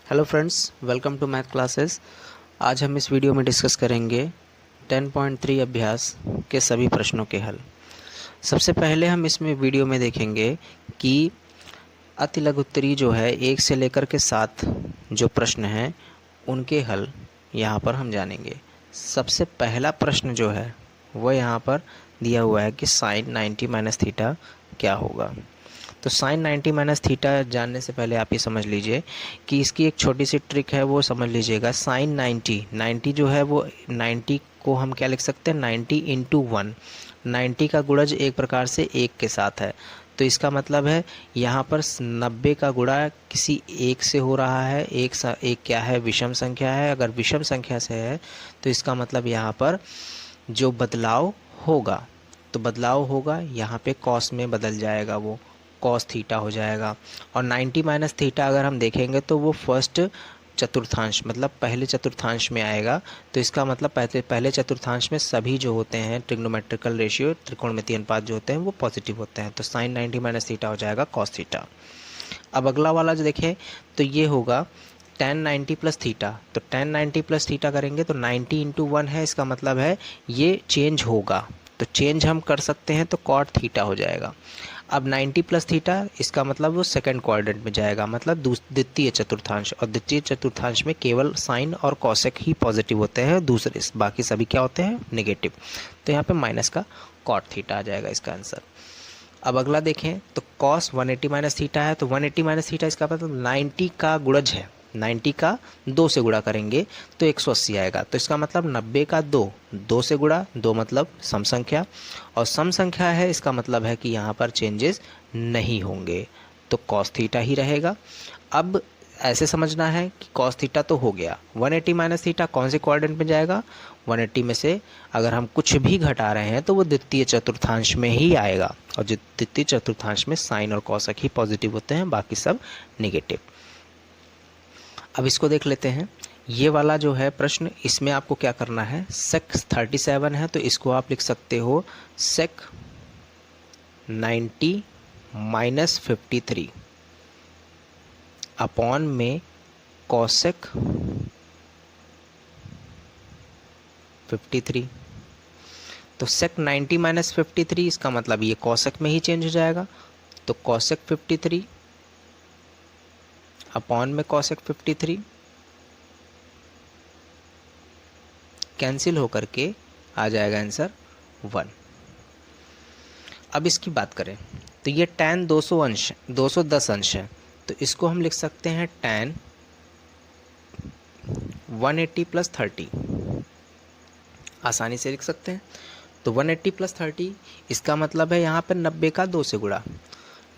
Hello friends, welcome to math classes. आज हम इस वीडियो में डिस्कस करेंगे 10.3 अभ्यास के सभी प्रश्नों के हल। सबसे पहले हम इसमें वीडियो में देखेंगे कि अति लघुत्तरी जो है 1 से लेकर के 7 जो प्रश्न हैं उनके हल यहाँ पर हम जानेंगे। सबसे पहला प्रश्न जो है वो यहाँ पर दिया हुआ है कि साइन 90 माइनस थीटा क्या होगा। तो साइन 90 माइनस थीटा जानने से पहले आप ये समझ लीजिए कि इसकी एक छोटी सी ट्रिक है, वो समझ लीजिएगा। साइन 90 जो है वो 90 को हम क्या लिख सकते हैं, 90 इंटू 1। 90 का गुणज एक प्रकार से 1 के साथ है, तो इसका मतलब है यहाँ पर 90 का गुणा किसी एक से हो रहा है। एक क्या है, विषम संख्या है। अगर विषम संख्या से है तो इसका मतलब यहाँ पर जो बदलाव होगा, तो बदलाव होगा यहाँ पे कॉस में बदल जाएगा, वो कॉस थीटा हो जाएगा। और 90 माइनस थीटा अगर हम देखेंगे तो वो फर्स्ट चतुर्थांश मतलब पहले चतुर्थांश में आएगा। तो इसका मतलब पहले चतुर्थांश में सभी जो होते हैं ट्रिग्नोमेट्रिकल रेशियो, त्रिकोणमितीय अनुपात जो होते हैं वो पॉजिटिव होते हैं। तो साइन 90 माइनस थीटा हो जाएगा कॉस थीटा। अब अगला वाला जो देखें तो ये होगा tan 90 प्लस थीटा। तो tan 90 प्लस थीटा करेंगे तो 90 इंटू 1 है, इसका मतलब है ये चेंज होगा। तो चेंज हम कर सकते हैं तो कॉट थीटा हो जाएगा। अब 90 प्लस थीटा इसका मतलब वो सेकंड क्वाड्रेंट में जाएगा, मतलब द्वितीय चतुर्थांश। और द्वितीय चतुर्थांश में केवल साइन और कॉसेक ही पॉजिटिव होते हैं, दूसरे बाकी सभी क्या होते हैं, नेगेटिव। तो यहाँ पे माइनस का कॉट थीटा आ जाएगा इसका आंसर। अब अगला देखें तो कॉस 180 माइनस थीटा है। तो 180 माइनस थीटा इसका मतलब 90 का गुणज है। 90 का 2 से गुणा करेंगे तो 180 आएगा। तो इसका मतलब 90 का 2 से गुणा, 2 मतलब सम संख्या, और सम संख्या है इसका मतलब है कि यहाँ पर चेंजेस नहीं होंगे, तो कॉस थीटा ही रहेगा। अब ऐसे समझना है कि कॉस थीटा तो हो गया। 180 माइनस थीटा कौन से क्वाड्रेंट में जाएगा, 180 में से अगर हम कुछ भी घटा रहे हैं तो वो द्वितीय चतुर्थांश में ही आएगा। और द्वितीय चतुर्थांश में साइन और कॉसेक ही पॉजिटिव होते हैं, बाकी सब नेगेटिव। अब इसको देख लेते हैं। ये वाला जो है प्रश्न, इसमें आपको क्या करना है, सेक 37 है तो इसको आप लिख सकते हो सेक 90 माइनस 53 अपॉन में कॉसेक 53। तो सेक 90 माइनस 53 इसका मतलब ये कॉसेक में ही चेंज हो जाएगा। तो कॉसेक 53 अपॉन में कॉसेक 53 कैंसिल होकर के आ जाएगा आंसर 1। अब इसकी बात करें तो ये tan 210 अंश है, तो इसको हम लिख सकते हैं tan 180 प्लस 30, आसानी से लिख सकते हैं। तो 180 प्लस 30 इसका मतलब है यहाँ पर 90 का 2 से गुणा।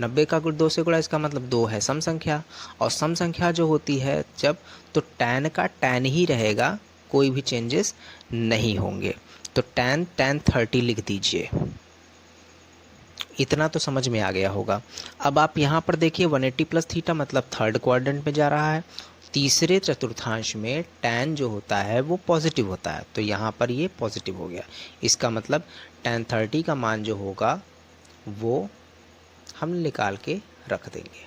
90 का 2 से गुणा इसका मतलब 2 है सम संख्या, और सम संख्या जो होती है जब, तो tan का tan ही रहेगा, कोई भी चेंजेस नहीं होंगे। तो tan 30 लिख दीजिए। इतना तो समझ में आ गया होगा। अब आप यहाँ पर देखिए 180 प्लस थीटा मतलब थर्ड क्वाड्रेंट में जा रहा है। तीसरे चतुर्थांश में tan जो होता है वो पॉजिटिव होता है, तो यहाँ पर ये पॉजिटिव हो गया। इसका मतलब tan 30 का मान जो होगा वो हम निकाल के रख देंगे,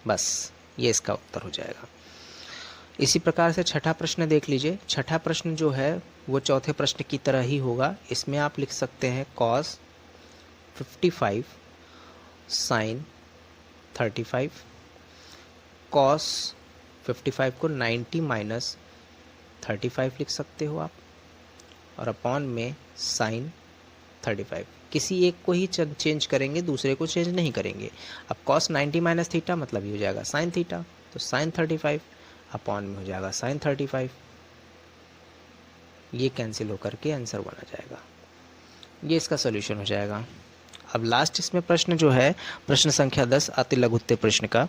बस ये इसका उत्तर हो जाएगा। इसी प्रकार से छठा प्रश्न देख लीजिए। छठा प्रश्न जो है वो चौथे प्रश्न की तरह ही होगा। इसमें आप लिख सकते हैं कॉस 55 साइन 35, कॉस 55 को 90 माइनस 35 लिख सकते हो आप, और अपॉन में साइन 35। किसी एक को ही चेंज करेंगे, दूसरे को चेंज नहीं करेंगे। अब कॉस 90 माइनस थीटा मतलब ये हो जाएगा साइन थीटा, तो साइन 35 अपॉन में हो जाएगा साइन 35। ये कैंसिल होकर के आंसर 1 आ जाएगा। ये इसका सोल्यूशन हो जाएगा। अब लास्ट इसमें प्रश्न जो है, प्रश्न संख्या 10 अति लघुत्तम प्रश्न का,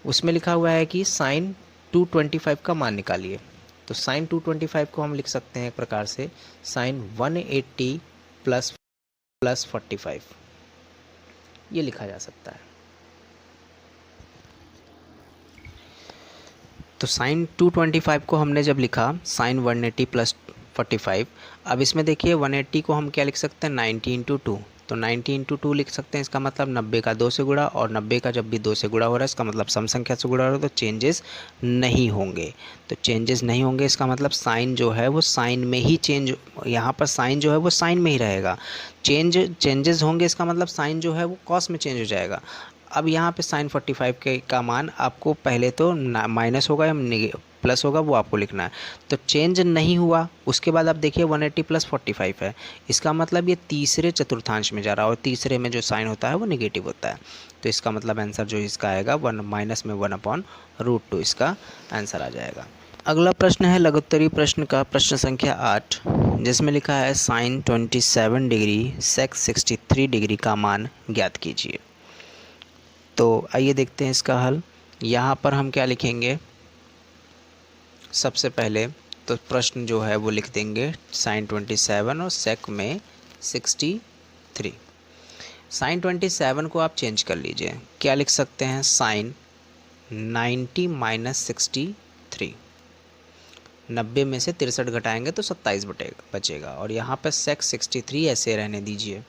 उसमें लिखा हुआ है कि साइन 225 का मान निकालिए। तो साइन 225 को हम लिख सकते हैं एक प्रकार से साइन 180 प्लस 45, ये लिखा जा सकता है। तो साइन 225 को हमने जब लिखा साइन 180 प्लस 45, अब इसमें देखिए 180 को हम क्या लिख सकते हैं, 90 इंटू 2। तो 90 इंटू 2 लिख सकते हैं, इसका मतलब 90 का 2 से गुणा, और 90 का जब भी 2 से गुणा हो रहा है इसका मतलब सम संख्या से गुणा हो रहा है, तो चेंजेस नहीं होंगे। तो चेंजेस नहीं होंगे इसका मतलब साइन जो है वो साइन में ही चेंज, यहाँ पर साइन जो है वो साइन में ही रहेगा। चेंजेस होंगे इसका मतलब साइन जो है वो कॉस में चेंज हो जाएगा। अब यहाँ पे साइन 45 का मान आपको पहले तो माइनस होगा या प्लस होगा वो आपको लिखना है। तो चेंज नहीं हुआ, उसके बाद आप देखिए 180 प्लस 45 है, इसका मतलब ये तीसरे चतुर्थांश में जा रहा है, और तीसरे में जो साइन होता है वो निगेटिव होता है। तो इसका मतलब आंसर जो इसका आएगा माइनस में 1/√2 इसका आंसर आ जाएगा। अगला प्रश्न है लघुत्तरीय प्रश्न का प्रश्न संख्या 8, जिसमें लिखा है साइन 27 डिग्री सेक 63 डिग्री का मान ज्ञात कीजिए। तो आइए देखते हैं इसका हल। यहाँ पर हम क्या लिखेंगे, सबसे पहले तो प्रश्न जो है वो लिख देंगे साइन 27 और सेक में 63। साइन 27 को आप चेंज कर लीजिए, क्या लिख सकते हैं, साइन 90 माइनस 63, 90 में से 63 घटाएंगे तो 27 बचेगा, और यहाँ पर सेक 63 ऐसे रहने दीजिए।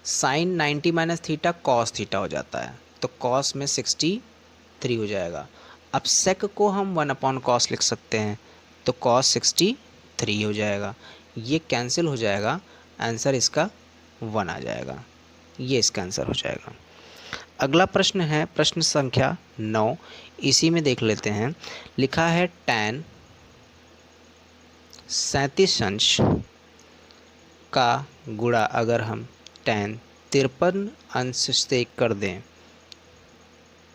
Sine 90 minus theta cos theta हो जाता है, तो कॉस में 63 हो जाएगा। अब सेक को हम 1/cos लिख सकते हैं, तो cos 63 हो जाएगा, ये कैंसिल हो जाएगा, आंसर इसका 1 आ जाएगा, ये इसका आंसर हो जाएगा। अगला प्रश्न है प्रश्न संख्या 9, इसी में देख लेते हैं। लिखा है tan 37 अंश का गुणा अगर हम tan 53 अंश से कर दें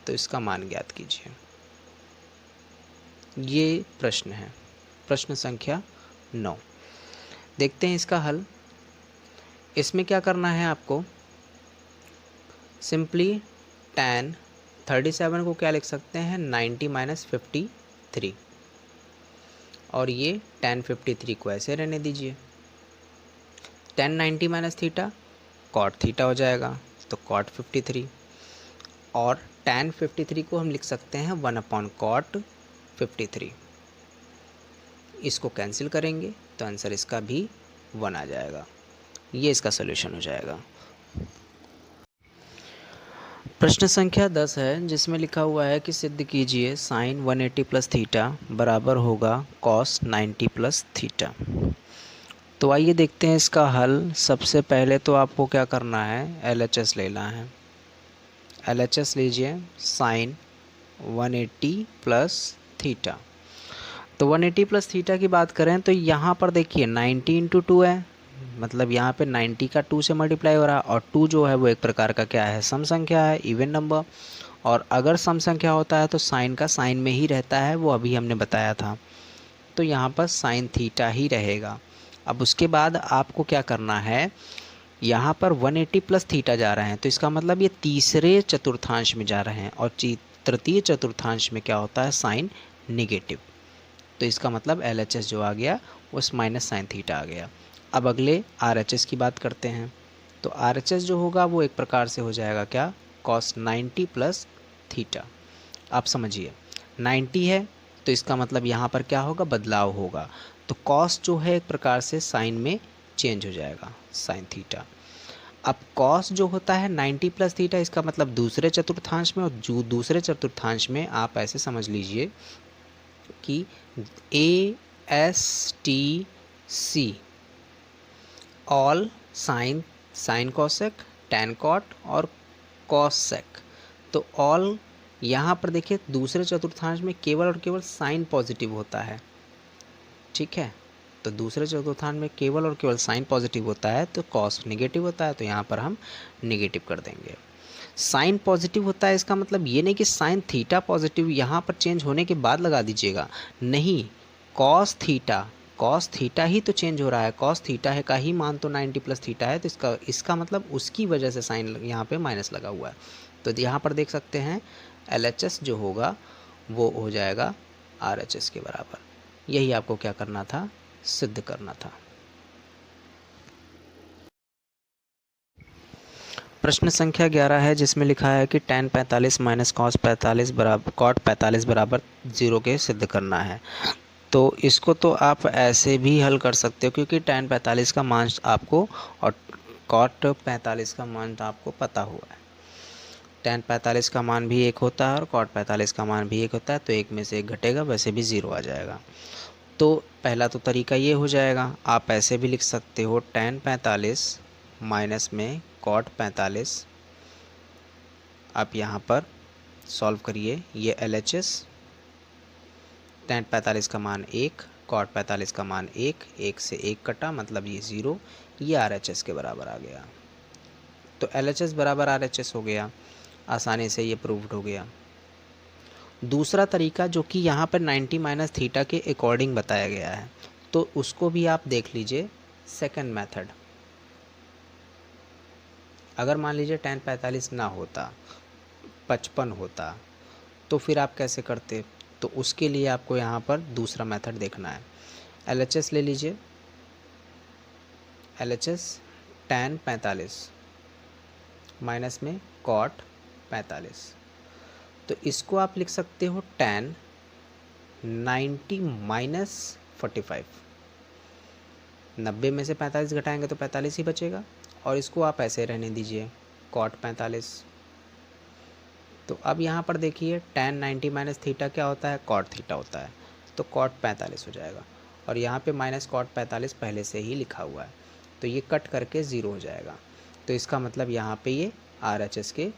तो इसका मान ज्ञात कीजिए। ये प्रश्न है प्रश्न संख्या 9। देखते हैं इसका हल। इसमें क्या करना है आपको, सिंपली tan 37 को क्या लिख सकते हैं, 90 माइनस 53, और ये tan 53 को ऐसे रहने दीजिए। tan 90 minus theta cot theta हो जाएगा, तो cot 53, और tan 53 को हम लिख सकते हैं 1/cot 53, इसको कैंसिल करेंगे तो आंसर इसका भी 1 आ जाएगा, ये इसका सलूशन हो जाएगा। प्रश्न संख्या 10 है, जिसमें लिखा हुआ है कि सिद्ध कीजिए साइन 180 प्लस थीटा बराबर होगा कॉस 90 प्लस थीटा। तो आइए देखते हैं इसका हल। सबसे पहले तो आपको क्या करना है, LHS लेना है। LHS लीजिए, साइन 180 प्लस थीटा। तो 180 प्लस थीटा की बात करें तो यहाँ पर देखिए 90 इंटू 2 है, मतलब यहाँ पे 90 का 2 से मल्टीप्लाई हो रहा है, और 2 जो है वो एक प्रकार का क्या है, सम संख्या है, इवन नंबर, और अगर सम संख्या होता है तो साइन का साइन में ही रहता है, वो अभी हमने बताया था। तो यहाँ पर साइन थीटा ही रहेगा। अब उसके बाद आपको क्या करना है, यहाँ पर 180 प्लस थीटा जा रहे हैं, तो इसका मतलब ये तीसरे चतुर्थांश में जा रहे हैं, और तृतीय चतुर्थांश में क्या होता है, साइन नेगेटिव। तो इसका मतलब LHS जो आ गया उस माइनस साइन थीटा आ गया। अब अगले RHS की बात करते हैं। तो RHS जो होगा वो एक प्रकार से हो जाएगा क्या, cos 90 प्लस थीटा। आप समझिए 90 है तो इसका मतलब यहाँ पर क्या होगा, बदलाव होगा, तो cos जो है एक प्रकार से साइन में चेंज हो जाएगा, साइन थीटा। अब cos जो होता है 90 प्लस थीटा, इसका मतलब दूसरे चतुर्थांश में, और जो दूसरे चतुर्थांश में आप ऐसे समझ लीजिए कि ASTC all sine cosec, tan cot और कॉसेक। तो ऑल यहाँ पर देखिए दूसरे चतुर्थांश में केवल और केवल साइन पॉजिटिव होता है, ठीक है। तो दूसरे चतुर्थांश में केवल और केवल साइन पॉजिटिव होता है, तो कॉस नेगेटिव होता है, तो यहाँ पर हम नेगेटिव कर देंगे। साइन पॉजिटिव होता है, इसका मतलब ये नहीं कि साइन थीटा पॉजिटिव यहाँ पर चेंज होने के बाद लगा दीजिएगा, नहीं, कॉस थीटा ही तो चेंज हो रहा है, कॉस थीटा है का ही मान तो 90 प्लस थीटा है, तो इसका मतलब उसकी वजह से साइन यहाँ पे माइनस लगा हुआ है। तो यहाँ पर देख सकते हैं LHS जो होगा वो हो जाएगा RHS के बराबर। यही आपको क्या करना था, सिद्ध करना था। प्रश्न संख्या 11 है, जिसमें लिखा है कि tan 45 माइनस कॉस 45 बराबर कॉट 45 बराबर 0 के सिद्ध करना है। तो इसको तो आप ऐसे भी हल कर सकते हो, क्योंकि tan 45 का मान आपको और कॉट 45 का मान तो आपको पता हुआ है, tan 45 का मान भी 1 होता है और cot 45 का मान भी 1 होता है, तो एक में से एक घटेगा, वैसे भी 0 आ जाएगा। तो पहला तो तरीका ये हो जाएगा। आप ऐसे भी लिख सकते हो tan 45 माइनस में cot 45। आप यहाँ पर सॉल्व करिए, ये LHS, tan 45 का मान 1, cot 45 का मान 1, 1 से 1 कटा मतलब ये 0, ये RHS के बराबर आ गया। तो LHS बराबर RHS हो गया, आसानी से ये प्रूव्ड हो गया। दूसरा तरीका जो कि यहाँ पर 90 माइनस थीटा के अकॉर्डिंग बताया गया है, तो उसको भी आप देख लीजिए। सेकंड मेथड, अगर मान लीजिए tan 45 ना होता, 55 होता, तो फिर आप कैसे करते? तो उसके लिए आपको यहाँ पर दूसरा मेथड देखना है। LHS ले लीजिए, LHS tan 45 माइनस में cot 45, तो इसको आप लिख सकते हो tan 90 माइनस 45। 90 में से 45 घटाएंगे तो 45 ही बचेगा, और इसको आप ऐसे रहने दीजिए cot 45। तो अब यहाँ पर देखिए tan 90 माइनस थीटा क्या होता है? cot थीटा होता है, तो cot 45 हो जाएगा, और यहाँ पे माइनस cot 45 पहले से ही लिखा हुआ है, तो ये कट करके 0 हो जाएगा। तो इसका मतलब यहाँ पे ये RHS के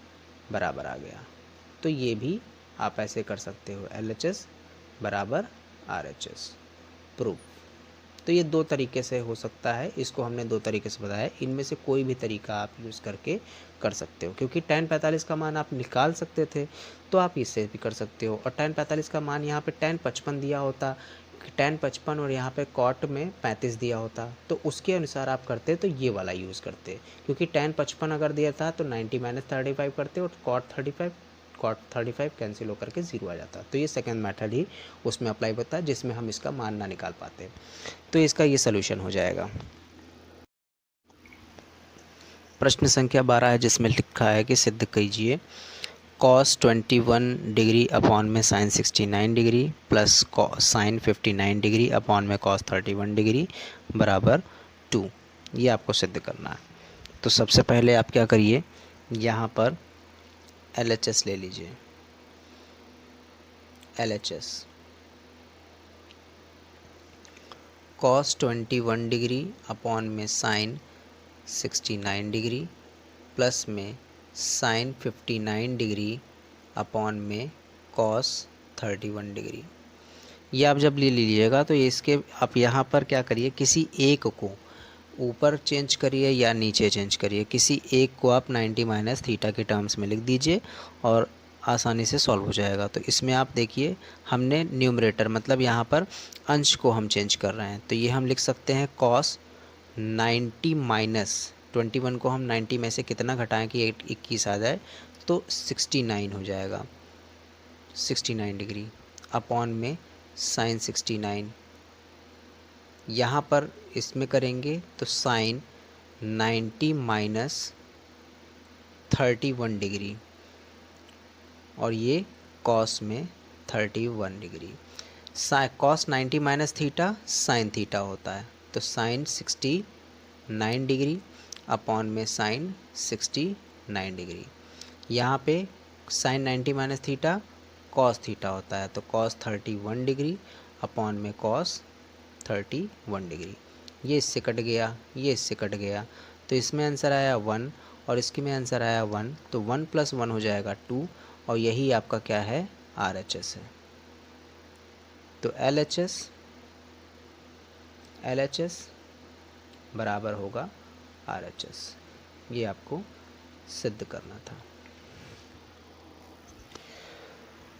बराबर आ गया। तो ये भी आप ऐसे कर सकते हो, LHS बराबर RHS प्रूफ। तो ये दो तरीके से हो सकता है, इसको हमने दो तरीके से बताया, इनमें से कोई भी तरीका आप यूज़ करके कर सकते हो, क्योंकि tan 45 का मान आप निकाल सकते थे, तो आप इससे भी कर सकते हो। और tan 45 का मान यहाँ पे tan 55 दिया होता, tan 55 और यहाँ पे cot में 35 दिया होता, तो उसके अनुसार आप करते तो ये वाला यूज़ करते, क्योंकि tan 55 अगर दिया था तो 90 माइनस 35 करते और cot 35 कैंसिल होकर के 0 आ जाता। तो ये सेकंड मेथड ही उसमें अप्लाई होता है, जिसमें हम इसका मान ना निकाल पाते। तो इसका ये सलूशन हो जाएगा। प्रश्न संख्या 12 है, जिसमें लिखा है कि सिद्ध कीजिए cos 21 डिग्री अपॉन में sin 69 degree plus sin 59 degree upon में cos 31 डिग्री बराबर 2। ये आपको सिद्ध करना है। तो सबसे पहले आप क्या करिए, यहाँ पर LHS ले लीजिए, LHS cos 21 डिग्री अपॉन में sin 69 डिग्री प्लस में sin 59 डिग्री अपॉन में cos 31 डिग्री। ये आप जब ले लीजिएगा तो इसके आप यहाँ पर क्या करिए, किसी एक को ऊपर चेंज करिए या नीचे चेंज करिए, किसी एक को आप 90 माइनस थीटा के टर्म्स में लिख दीजिए और आसानी से सॉल्व हो जाएगा। तो इसमें आप देखिए, हमने न्यूमरेटर मतलब यहाँ पर अंश को हम चेंज कर रहे हैं, तो ये हम लिख सकते हैं cos 90 माइनस 21 को हम 90 में से कितना घटाएं कि 21 आ जाए, तो 69 हो जाएगा, 69 डिग्री अपॉन में sin 69। यहाँ पर इसमें करेंगे तो sin 90 माइनस 31 डिग्री और ये cos में 31 degree. cos 90 minus theta sin theta होता है, तो sin 69 डिग्री अपॉन में sin 69 डिग्री। यहाँ पे sin 90 minus theta cos theta होता है, तो cos 31 डिग्री अपॉन में cos 31 डिग्री। ये इससे कट गया, ये इससे कट गया, तो इसमें आंसर आया 1 और इसके में आंसर आया 1, तो 1 + 1 हो जाएगा 2, और यही आपका क्या है, RHS है। तो LHS बराबर होगा RHS। ये आपको सिद्ध करना था।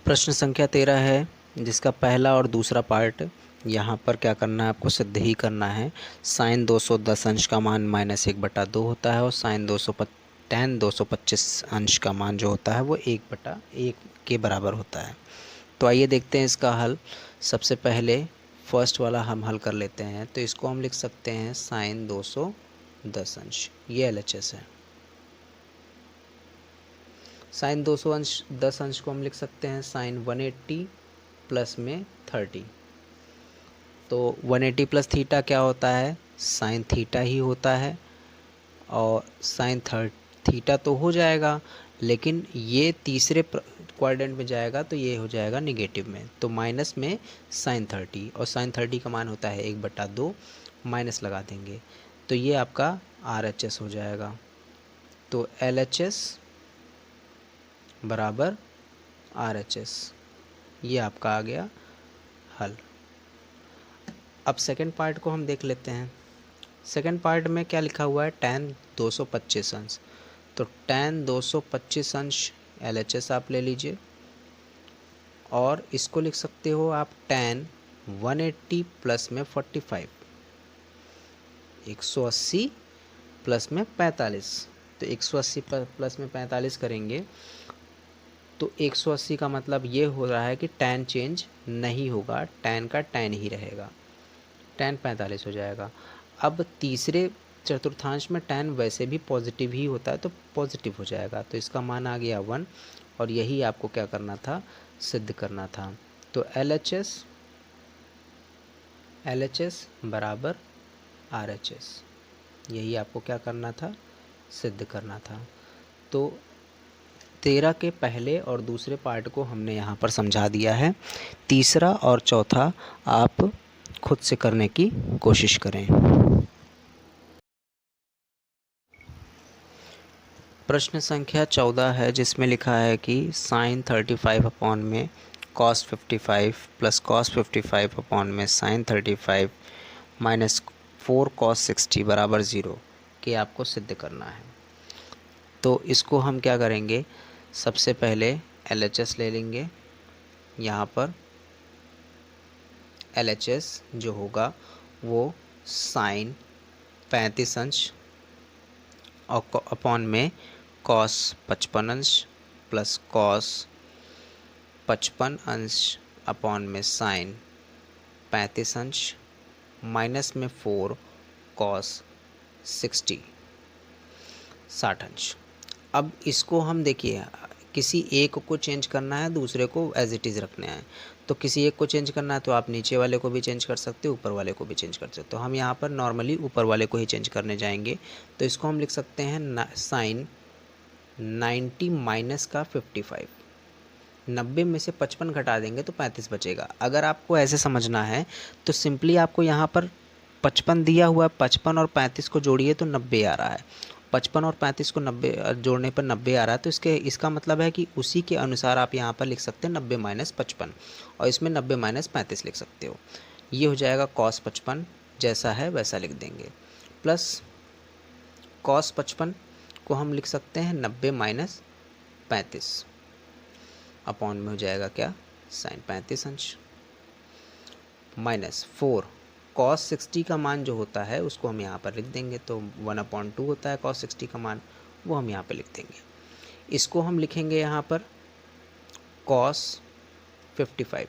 प्रश्न संख्या 13 है, जिसका पहला और दूसरा पार्ट यहाँ पर क्या करना है, आपको सिद्ध ही करना है। sin 210 अंश का मान -1/2 होता है और tan 225 अंश का मान जो होता है वो 1/1 के बराबर होता है। तो आइए देखते हैं इसका हल। सबसे पहले फर्स्ट वाला हम हल कर लेते हैं, तो इसको हम लिख सकते हैं sin 210 अंश, ये LHS है। sin 210 अंश को हम लिख सकते हैं sin 180 प्लस में 30, तो 180 प्लस थीटा क्या होता है, sin थीटा ही होता है, और साइन थीटा तो हो जाएगा, लेकिन ये तीसरे क्वाड्रेंट में जाएगा तो ये हो जाएगा निगेटिव में, तो माइनस में साइन 30, और साइन 30 का मान होता है 1/2, माइनस लगा देंगे तो ये आपका RHS हो जाएगा। तो LHS बराबर RHS, ये आपका आ गया हल। अब सेकंड पार्ट को हम देख लेते हैं। सेकंड पार्ट में क्या लिखा हुआ है, tan 225 अंश, तो tan 225 अंश LHS आप ले लीजिए, और इसको लिख सकते हो आप tan 180 प्लस में 45, 180 प्लस में 45, तो 180 प्लस में 45 करेंगे तो 180 का मतलब ये हो रहा है कि tan चेंज नहीं होगा, tan का tan ही रहेगा, tan 45 हो जाएगा। अब तीसरे चतुर्थांश में tan वैसे भी पॉजिटिव ही होता है तो पॉजिटिव हो जाएगा, तो इसका मान आ गया 1, और यही आपको क्या करना था, सिद्ध करना था। तो LHS बराबर RHS, यही आपको क्या करना था, सिद्ध करना था। तो 13 के पहले और दूसरे पार्ट को हमने यहाँ पर समझा दिया है, तीसरा और चौथा आप खुद से करने की कोशिश करें। प्रश्न संख्या 14 है, जिसमें लिखा है कि साइन 35 अपॉन में कॉस 55 प्लस कॉस 55 अपॉन में साइन 35 माइनस 4 कॉस 60 बराबर 0 कि आपको सिद्ध करना है। तो इसको हम क्या करेंगे, सबसे पहले LHS ले लेंगे। यहाँ पर LHS जो होगा वो साइन 35 अंश और अपॉन में कॉस 55 अंश प्लस कॉस 55 अंश अपॉन में साइन 35 अंश माइनस में 4 कॉस 60 अंश। अब इसको हम देखिए, किसी एक को चेंज करना है, दूसरे को एज इट इज़ रखना है। तो किसी एक को चेंज करना है तो आप नीचे वाले को भी चेंज कर सकते हो, ऊपर वाले को भी चेंज कर सकते हो। तो हम यहाँ पर नॉर्मली ऊपर वाले को ही चेंज करने जाएंगे। तो इसको हम लिख सकते हैं साइन 90 माइनस का 55, 90 में से 55 घटा देंगे तो 35 बचेगा। अगर आपको ऐसे समझना है तो सिंपली आपको यहाँ पर 55 दिया हुआ है, 55 और 35 को जोड़िए तो 90 आ रहा है, 55 और 35 को 90 जोड़ने पर 90 आ रहा है, तो इसका मतलब है कि उसी के अनुसार आप यहाँ पर लिख सकते हैं 90 माइनस 55, और इसमें 90 माइनस 35 लिख सकते हो। ये हो जाएगा कॉस 55, जैसा है वैसा लिख देंगे, प्लस कॉस 55 को हम लिख सकते हैं 90 माइनस 35 अपॉन में हो जाएगा क्या, साइन 35 अंश, माइनस 4 कॉस 60 का मान जो होता है उसको हम यहाँ पर लिख देंगे, तो 1/2 होता है कॉस 60 का मान, वो हम यहाँ पे लिख देंगे। इसको हम लिखेंगे यहाँ पर cos 55,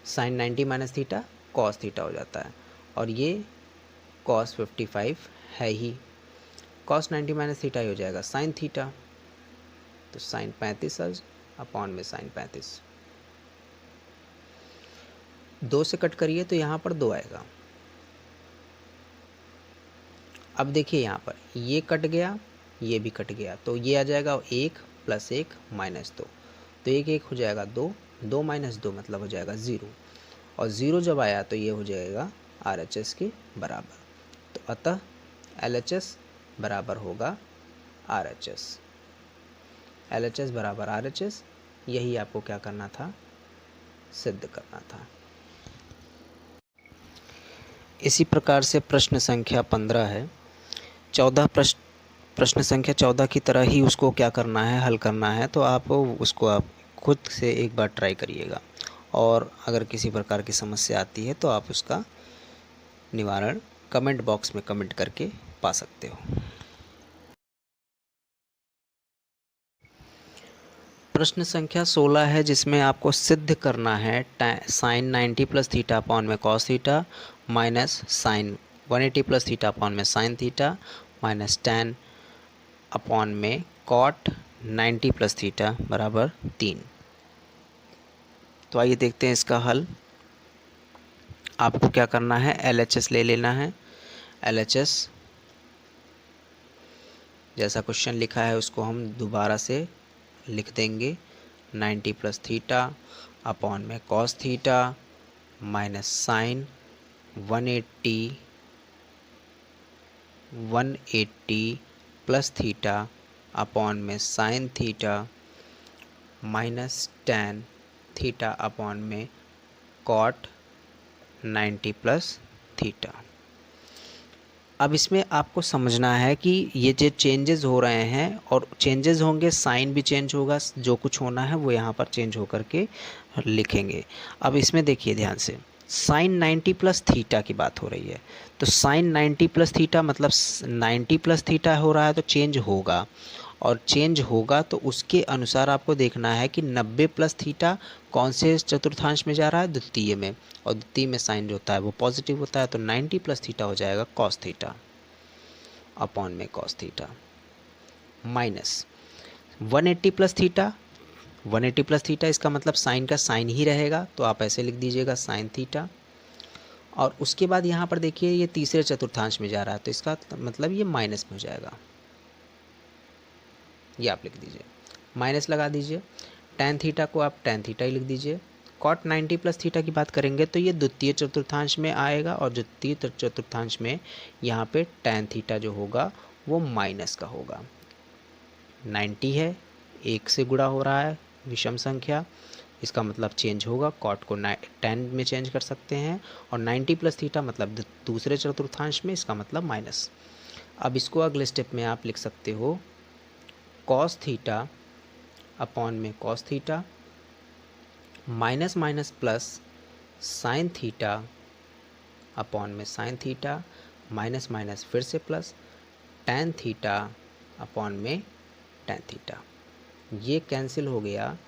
sine 90 minus theta cos theta हो जाता है, और ये कॉस 55 है ही, कॉस 90 माइनस थीटा ही हो जाएगा साइन थीटा, तो साइन 35 अपॉन में साइन 35, 2 से कट करिए तो यहाँ पर 2 आएगा। अब देखिए यहाँ पर ये कट गया, ये भी कट गया, तो ये आ जाएगा 1 + 1 - 2, तो 1 1 हो जाएगा 2, 2 - 2 मतलब हो जाएगा 0, और 0 जब आया तो ये हो जाएगा RHS के बराबर। तो अतः LHS बराबर होगा RHS, LHS बराबर RHS, यही आपको क्या करना था, सिद्ध करना था। इसी प्रकार से प्रश्न संख्या 15 है, 14 प्रश्न संख्या 14 की तरह ही उसको क्या करना है, हल करना है। तो आप उसको आप खुद से एक बार ट्राई करिएगा, और अगर किसी प्रकार की समस्या आती है तो आप उसका निवारण कमेंट बॉक्स में कमेंट करके पा सकते हो। प्रश्न संख्या 16 है, जिसमें आपको सिद्ध करना है साइन 90 + थीटा अपॉन में cos theta minus sine 180 + theta upon में sine theta minus tan upon में कॉट 90 + थीटा बराबर 3। तो आइए देखते हैं इसका हल। आपको क्या करना है, LHS ले लेना है। LHS जैसा क्वेश्चन लिखा है उसको हम दोबारा से लिख देंगे। 90 प्लस थीटा अपॉन में cos theta minus sine 180 plus theta upon में sine theta minus tan theta upon में कॉट 90 प्लस थीटा। अब इसमें आपको समझना है कि ये जो चेंजेस हो रहे हैं और चेंजेस होंगे, साइन भी चेंज होगा, जो कुछ होना है वो यहाँ पर चेंज होकर के लिखेंगे। अब इसमें देखिए ध्यान से, साइन 90 प्लस थीटा की बात हो रही है, तो साइन 90 प्लस थीटा मतलब 90 प्लस थीटा हो रहा है तो चेंज होगा, और चेंज होगा तो उसके अनुसार आपको देखना है कि 90 प्लस थीटा कौन से चतुर्थांश में जा रहा है, द्वितीय में, और द्वितीय में साइन जो होता है वो पॉजिटिव होता है, तो 90 प्लस थीटा हो जाएगा कॉस थीटा अपॉन में cos theta minus 180 plus theta. 180 plus theta इसका मतलब साइन का साइन ही रहेगा, तो आप ऐसे लिख दीजिएगा साइन थीटा। और उसके बाद यहाँ पर देखिए ये तीसरे चतुर्थांश में जा रहा है, तो इसका मतलब ये माइनस में हो जाएगा, ये आप लिख दीजिए, माइनस लगा दीजिए। tan थीटा को आप tan थीटा ही लिख दीजिए। cot 90 प्लस थीटा की बात करेंगे तो ये द्वितीय चतुर्थांश में आएगा, और द्वितीय चतुर्थांश में यहाँ पे tan थीटा जो होगा वो माइनस का होगा। 90 है, 1 से गुणा हो रहा है, विषम संख्या, इसका मतलब चेंज होगा, cot को tan में चेंज कर सकते हैं, और 90 प्लस थीटा मतलब दूसरे चतुर्थांश में, इसका मतलब माइनस। अब इसको अगले स्टेप में आप लिख सकते हो कॉस थीटा अपॉन में cos theta minus minus plus sine theta upon में साइन थीटा माइनस माइनस फिर से प्लस tan थीटा अपॉन में tan थीटा। ये कैंसिल हो गया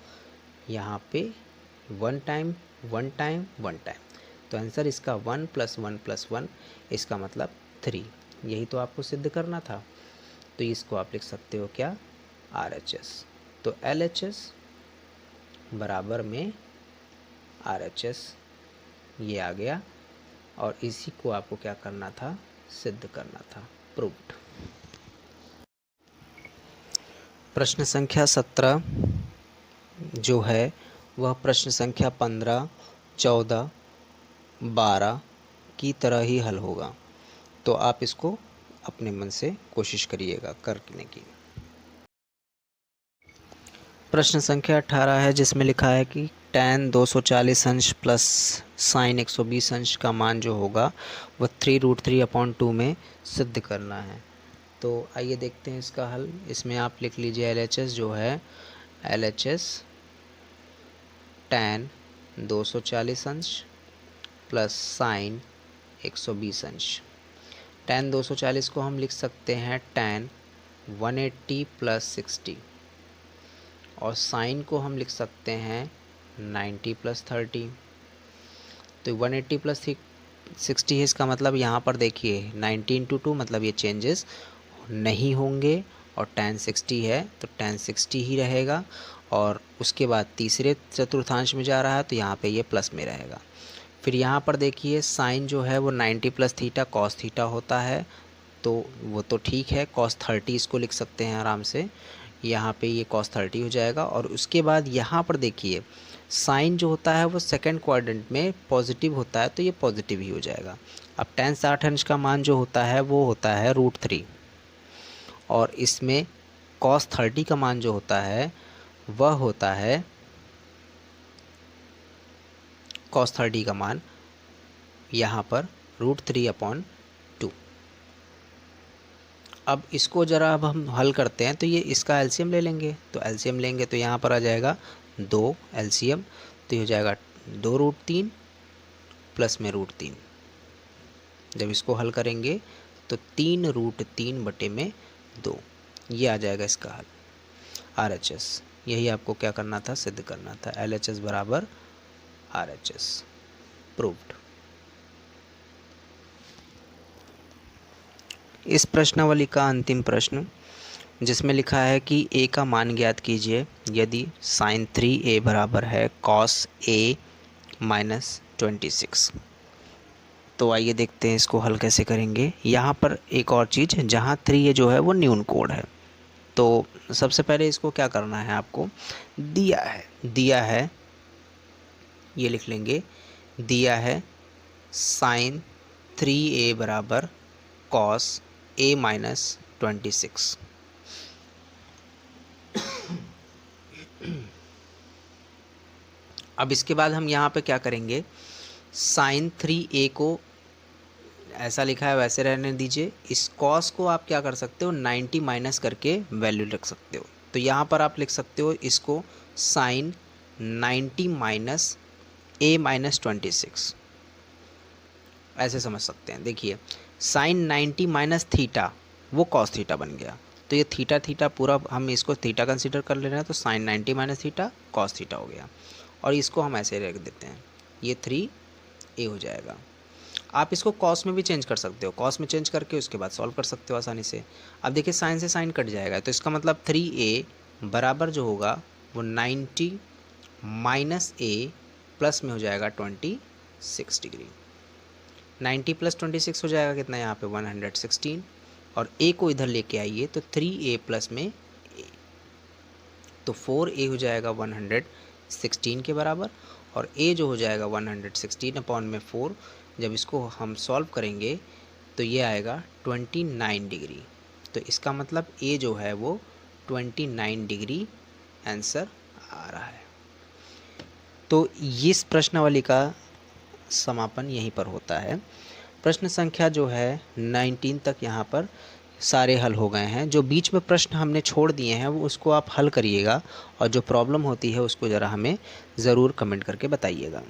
यहाँ पे, one time one time one time, तो आंसर इसका 1 + 1 + 1, इसका मतलब 3। यही तो आपको सिद्ध करना था, तो इसको आप लिख सकते हो क्या, RHS। तो LHS बराबर में RHS ये आ गया, और इसी को आपको क्या करना था, सिद्ध करना था, प्रूव्ड। प्रश्न संख्या 17 जो है वह प्रश्न संख्या 15, 14, 12 की तरह ही हल होगा, तो आप इसको अपने मन से कोशिश करिएगा करने की। प्रश्न संख्या 18 है जिसमें लिखा है कि tan 240 अंश प्लस साइन 120 अंश का मान जो होगा वह 3√3/2 में सिद्ध करना है। तो आइए देखते हैं इसका हल। इसमें आप लिख लीजिए LHS जो है, LHS tan 240 अंश प्लस साइन 120 अंश। tan 240 को हम लिख सकते हैं tan 180 + 60, और साइन को हम लिख सकते हैं 90 + 30। तो 180 + 60 है, इसका मतलब यहाँ पर देखिए 90 × 2 मतलब ये चेंजेस नहीं होंगे, और tan 60 है तो tan 60 ही रहेगा, और उसके बाद तीसरे चतुर्थांश में जा रहा है तो यहाँ पे ये प्लस में रहेगा। फिर यहाँ पर देखिए साइन जो है वो 90 + थीटा कॉस थीटा होता है, तो वो तो ठीक है, cos 30 इसको लिख सकते हैं आराम से, यहाँ पे ये cos 30 हो जाएगा। और उसके बाद यहाँ पर देखिए साइन जो होता है वो सेकंड क्वाड्रेंट में पॉजिटिव होता है, तो ये पॉजिटिव ही हो जाएगा। अब tan 60 अंश का मान जो होता है वो होता है √3, और इसमें cos 30 का मान जो होता है वह होता है, cos 30 का मान यहाँ पर √3/2। अब इसको ज़रा अब हम हल करते हैं, तो ये इसका एलसीएम ले लेंगे, तो एलसीएम लेंगे तो यहाँ पर आ जाएगा 2 एलसीएम, तो ये हो जाएगा 2√3 प्लस में √3। जब इसको हल करेंगे तो 3√3/2, ये आ जाएगा इसका हल RHS। यही आपको क्या करना था, सिद्ध करना था, LHS बराबर RHS, प्रूव्ड। इस प्रश्नावली का अंतिम प्रश्न जिसमें लिखा है कि a का मान ज्ञात कीजिए यदि sin 3a बराबर है cos a - 26। तो आइए देखते हैं इसको हल कैसे करेंगे। यहाँ पर एक और चीज़, जहाँ 3a जो है वो न्यून कोड है, तो सबसे पहले इसको क्या करना है, आपको दिया है ये लिख लेंगे, दिया है साइन 3a बराबर कॉस a माइनस 26। अब इसके बाद हम यहाँ पे क्या करेंगे, साइन 3a को ऐसा लिखा है वैसे रहने दीजिए। इस कॉस को आप क्या कर सकते हो, 90 माइनस करके वैल्यू लिख सकते हो। तो यहाँ पर आप लिख सकते हो इसको साइन 90 माइनस a माइनस 26, ऐसे समझ सकते हैं। देखिए साइन 90 माइनस थीटा वो कॉस थीटा बन गया, तो ये थीटा थीटा पूरा हम इसको थीटा कंसीडर कर ले रहे हैं, तो sine 90 minus theta cos theta हो गया। और इसको हम ऐसे रख देते हैं, ये 3a हो जाएगा। आप इसको कॉस में भी चेंज कर सकते हो, कॉस में चेंज करके उसके बाद सॉल्व कर सकते हो आसानी से। अब देखिए साइन से साइन कट जाएगा, तो इसका मतलब 3a बराबर जो होगा वो 90 माइनस a प्लस में हो जाएगा 26 डिग्री। 90 प्लस 26 हो जाएगा कितना यहाँ पे 116, और a को इधर लेके आइए तो 3a प्लस में a, तो 4a हो जाएगा 116 के बराबर, और a जो हो जाएगा 116 अपॉन में 4। जब इसको हम सॉल्व करेंगे तो ये आएगा 29 डिग्री। तो इसका मतलब a जो है वो 29 डिग्री आंसर आ रहा है। तो इस प्रश्नावली का समापन यहीं पर होता है। प्रश्न संख्या जो है 19 तक यहाँ पर सारे हल हो गए हैं। जो बीच में प्रश्न हमने छोड़ दिए हैं वो उसको आप हल करिएगा, और जो प्रॉब्लम होती है उसको ज़रा हमें ज़रूर कमेंट करके बताइएगा।